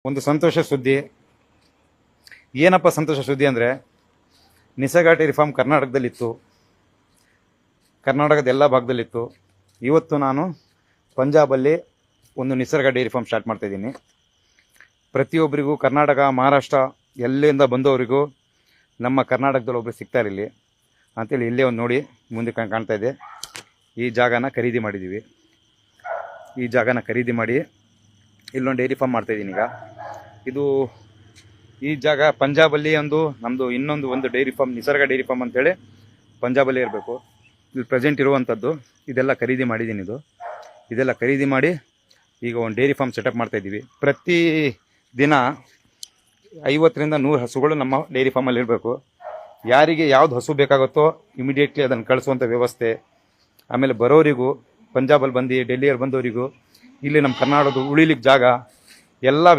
ಒಂದು ಸಂತೋಷ ಸುದ್ದಿ. ಏನಪ್ಪ ಸಂತೋಷ ಸುದ್ದಿ ಅಂದರೆ, ನಿಸರ್ಗ ಡೈರಿ ಫಾರ್ಮ್ ಕರ್ನಾಟಕದಲ್ಲಿತ್ತು, ಕರ್ನಾಟಕದ ಎಲ್ಲ ಭಾಗದಲ್ಲಿತ್ತು. ಇವತ್ತು ನಾನು ಪಂಜಾಬಲ್ಲಿ ಒಂದು ನಿಸರ್ಗ ಡೈರಿ ಫಾರ್ಮ್ ಸ್ಟಾರ್ಟ್ ಮಾಡ್ತಾಯಿದ್ದೀನಿ. ಪ್ರತಿಯೊಬ್ಬರಿಗೂ ಕರ್ನಾಟಕ, ಮಹಾರಾಷ್ಟ್ರ ಎಲ್ಲಿಂದ ಬಂದವರಿಗೂ ನಮ್ಮ ಕರ್ನಾಟಕದಲ್ಲಿ ಒಬ್ಬರು ಸಿಗ್ತಾ ಇರಲಿ ಅಂತೇಳಿ ಇಲ್ಲೇ ಒಂದು ನೋಡಿ ಮುಂದೆ ಕಾಣ್ತಾ ಇದೆ. ಈ ಜಾಗನ ಖರೀದಿ ಮಾಡಿದ್ದೀವಿ. ಈ ಜಾಗನ ಖರೀದಿ ಮಾಡಿ ಇಲ್ಲೊಂದು ಡೈರಿ ಫಾರ್ಮ್ ಮಾಡ್ತಾಯಿದ್ದೀನಿ ಈಗ. ಈ ಜಾಗ ಪಂಜಾಬಲ್ಲಿ ನಮ್ಮದು ಒಂದು ಡೈರಿ ಫಾರ್ಮ್, ನಿಸರ್ಗ ಡೈರಿ ಫಾರ್ಮ್ ಅಂತೇಳಿ ಪಂಜಾಬಲ್ಲೇ ಇರಬೇಕು. ಇಲ್ಲಿ ಪ್ರೆಸೆಂಟ್ ಇರುವಂಥದ್ದು ಇದೆಲ್ಲ ಖರೀದಿ ಮಾಡಿದ್ದೀನಿ. ಇದೆಲ್ಲ ಖರೀದಿ ಮಾಡಿ ಈಗ ಒಂದು ಡೈರಿ ಫಾರ್ಮ್ ಸೆಟಪ್ ಮಾಡ್ತಾಯಿದ್ದೀವಿ. ಪ್ರತಿ ದಿನ 50ರಿಂದ 100 ಹಸುಗಳು ನಮ್ಮ ಡೈರಿ ಫಾರ್ಮಲ್ಲಿ ಇರಬೇಕು. ಯಾರಿಗೆ ಯಾವ್ದು ಹಸು ಬೇಕಾಗುತ್ತೋ ಇಮಿಡಿಯೇಟ್ಲಿ ಅದನ್ನು ಕಳಿಸುವಂಥ ವ್ಯವಸ್ಥೆ. ಆಮೇಲೆ ಬರೋರಿಗೂ, ಪಂಜಾಬಲ್ಲಿ ಬಂದು ಡೆಲ್ಲಿಯಲ್ಲಿ ಬಂದವರಿಗೂ ಇಲ್ಲಿ ನಮ್ಮ ಕರ್ನಾಟಕದ ಉಳಿಲಿಕ್ಕೆ ಜಾಗ ಎಲ್ಲ